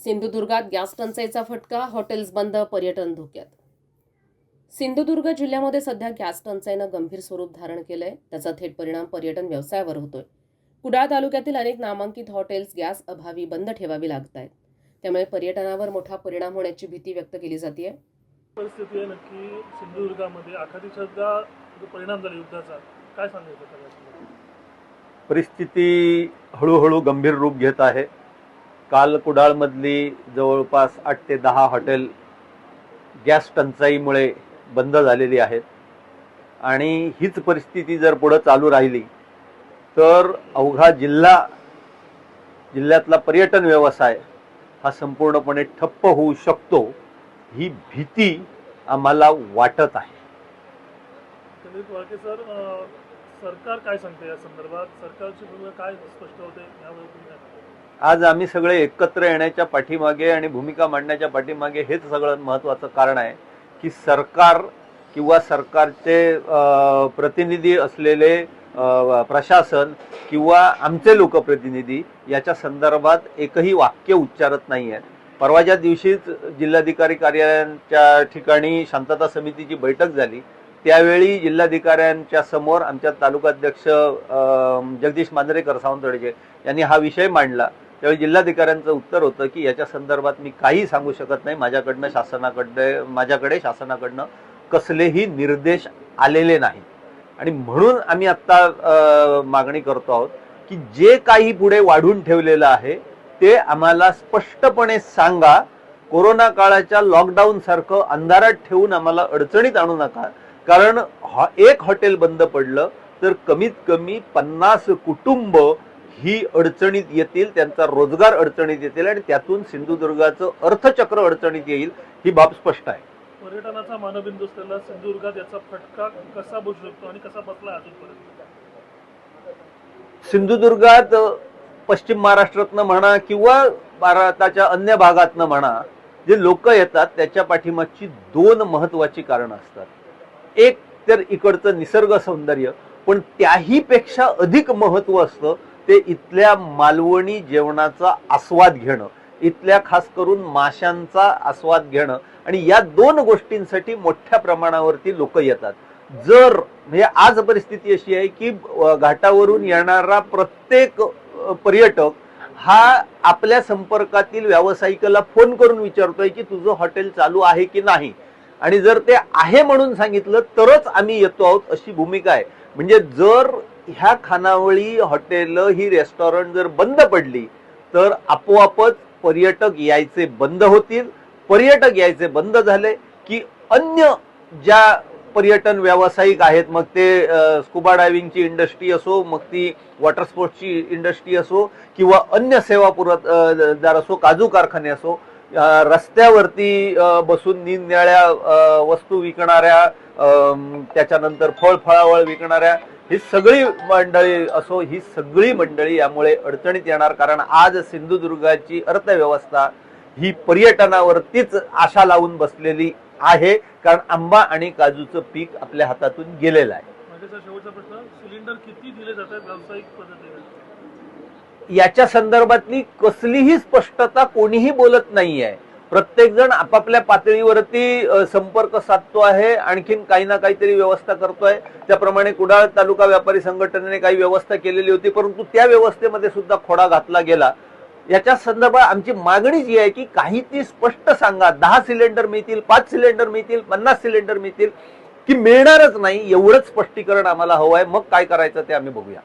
सिंधुदुर्गात गॅस टंचाईचा फटका, हॉटेल्स बंद, पर्यटन धोक्यात. सिंधुदुर्ग जिल्ह्यामध्ये सध्या गॅस टंचाईनं गंभीर स्वरूप धारण केलंय. त्याचा थेट परिणाम पर्यटन व्यवसायावर होतोय. कुडाळ तालुक्यातील अनेक नामांकित हॉटेल्स गॅस अभावी बंद ठेवावी लागत आहेत. त्यामुळे पर्यटनावर मोठा परिणाम होण्याची भीती व्यक्त केली जाते. परिस्थिती आहे नक्की सिंधुदुर्गामध्ये आखातीचा परिणाम झाला युद्धाचा, काय सांगायचं त्याला? परिस्थिती हळूहळू गंभीर रूप घेत आहे. काल कुडाळमधली जवळपास 8 ते 10 हॉटेल गॅस टंचाईमुळे बंद झालेली आहेत आणि हीच परिस्थिती जर पुढे चालू राहिली तर अवघा जिल्ह्यातला पर्यटन व्यवसाय हा संपूर्णपणे ठप्प होऊ शकतो, ही भीती आम्हाला वाटत आहे. सर, सरकार काय सांगते या संदर्भात? सरकारची भूमिका काय स्पष्ट होते यावर? आज आम्ही सगळे एकत्र येण्याच्या पाठीमागे आणि भूमिका मांडण्याच्या पाठीमागे हेच सगळं महत्त्वाचं कारण आहे की सरकार किंवा सरकारचे प्रतिनिधी असलेले प्रशासन किंवा आमचे लोकप्रतिनिधी याच्या संदर्भात एकही वाक्य उच्चारत नाही आहेत. परवाच्या दिवशीच जिल्हाधिकारी कार्यालयाच्या ठिकाणी शांतता समितीची बैठक झाली. त्यावेळी जिल्हाधिकाऱ्यांच्या समोर आमच्या तालुकाध्यक्ष जगदीश मांजरेकर सावंतवाडीचे यांनी हा विषय मांडला. त्यावेळी जिल्हाधिकाऱ्यांचं उत्तर होतं की याच्या संदर्भात मी काही सांगू शकत नाही, माझ्याकडे शासनाकडनं कसलेही निर्देश आलेले नाहीत. आणि म्हणून आम्ही आत्ता मागणी करतो आहोत की जे काही पुढे वाढून ठेवलेलं आहे ते आम्हाला स्पष्टपणे सांगा. कोरोना काळाच्या लॉकडाऊन सारखं अंधारात ठेवून आम्हाला अडचणीत आणू नका. कारण एक हॉटेल बंद पडलं तर कमीत कमी 50 कुटुंब ही अडचणीत येतील, त्यांचा रोजगार अडचणीत येतील आणि त्यातून सिंधुदुर्गाचं अर्थचक्र अडचणीत येईल, ही बाब स्पष्ट आहे. पर्यटनाचा मानबिंदू असलेला सिंधुदुर्गात याचा फटका कसा बसू शकतो आणि कसा बसला अजूनपर्यंत? सिंधुदुर्गात पश्चिम महाराष्ट्रातनं म्हणा किंवा भारताच्या अन्य भागातनं म्हणा, जे लोक येतात त्याच्या पाठीमागची 2 महत्वाची कारणं असतात. एक तर इकडचं निसर्ग सौंदर्य, पण त्याही पेक्षा अधिक महत्व असतं ते इथल्या मालवणी जेवणाचा आस्वाद घेणं, इथल्या खास करून माशांचा आस्वाद घेणं. आणि या 2 गोष्टींसाठी मोठ्या प्रमाणावरती लोक येतात. जर म्हणजे आज परिस्थिती अशी आहे की घाटावरून येणारा प्रत्येक पर्यटक हा आपल्या संपर्कातील व्यावसायिकाला फोन करून विचारतोय की तुझं हॉटेल चालू आहे की नाही, आणि जर ते आहे म्हणून सांगितलं तरच आम्ही येतो आहोत, अशी भूमिका आहे. म्हणजे जर ह्या खानावळी हॉटेल ही रेस्टॉरंट जर बंद पडली तर आपोआपच पर्यटक यायचे बंद होतील. पर्यटक यायचे बंद झाले की अन्य ज्या पर्यटन व्यावसायिक आहेत, मग ते स्कुबा डायव्हिंगची इंडस्ट्री असो, मग ती वॉटर स्पोर्ट्सची इंडस्ट्री असो किंवा अन्य सेवा पुरवठादार असो, काजू कारखाने असो, रस्त्यावरती बसून निरनिराळ्या वस्तू विकणाऱ्या, त्याच्यानंतर फळफळावळ विकणाऱ्या, ही सगळी मंडळी असो, ही सगळी मंडळी यामुळे अडचणीत येणार. कारण आज सिंधुदुर्गाची अर्थव्यवस्था ही पर्यटनावरतीच आशा लावून बसलेली आहे. कारण आंबा आणि काजूचं पीक आपल्या हातातून गेलेलं आहे. शेवटचा प्रश्न, सिलेंडर किती दिले जातात व्यावसायिक पद्धतीने? याच्या संदर्भातली कसलीही स्पष्टता कोणीही बोलत नाही आहे. प्रत्येक जण आपापल्या पातळीवरती संपर्क साधतो आहे, आणखीन काही ना काहीतरी व्यवस्था करतोय. त्याप्रमाणे कुडाळ तालुका व्यापारी संघटनेने काही व्यवस्था केलेली होती, परंतु त्या व्यवस्थेमध्ये सुद्धा खोडा घातला गेला. याच्या संदर्भात आमची मागणी जी आहे की काही ती स्पष्ट सांगा. 10 सिलेंडर मिळतील, 5 सिलेंडर मिळतील, 50 सिलेंडर मिळतील की मिळणारच नाही, एवढंच स्पष्टीकरण आम्हाला हवं आहे. मग काय करायचं ते आम्ही बघूया.